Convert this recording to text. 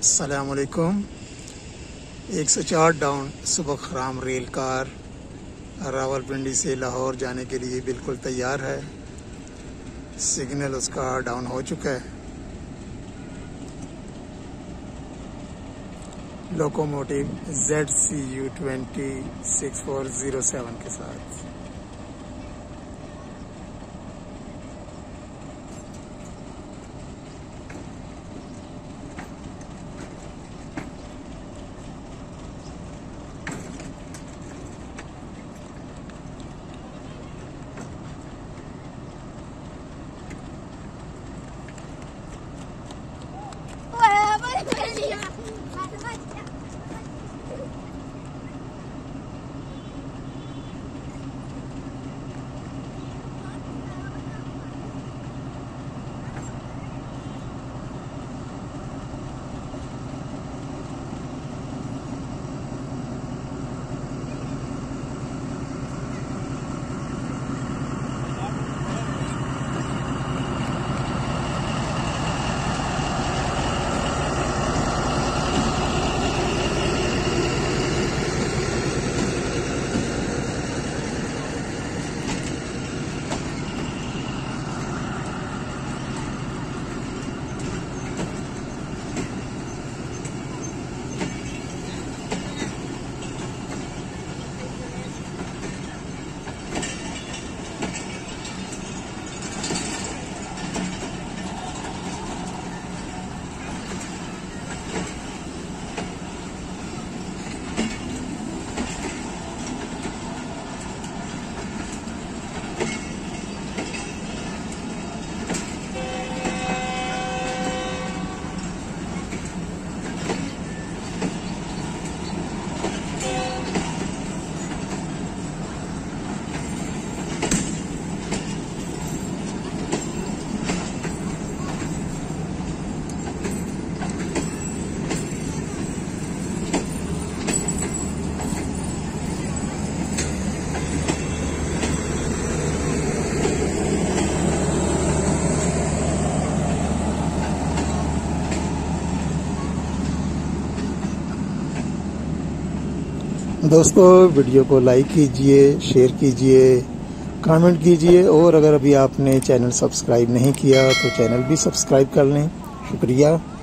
अस्सलामुअलैकुम। 104 डाउन सुबह खराम rail car Rawalpindi से लाहौर जाने के लिए बिल्कुल तैयार है। सिग्नल उसका डाउन हो चुका है। लोकोमोटिव ZCU 206407 के साथ। दोस्तों, वीडियो को लाइक कीजिए, शेयर कीजिए, कमेंट कीजिए और अगर अभी आपने चैनल सब्सक्राइब नहीं किया तो चैनल भी सब्सक्राइब कर लें। शुक्रिया।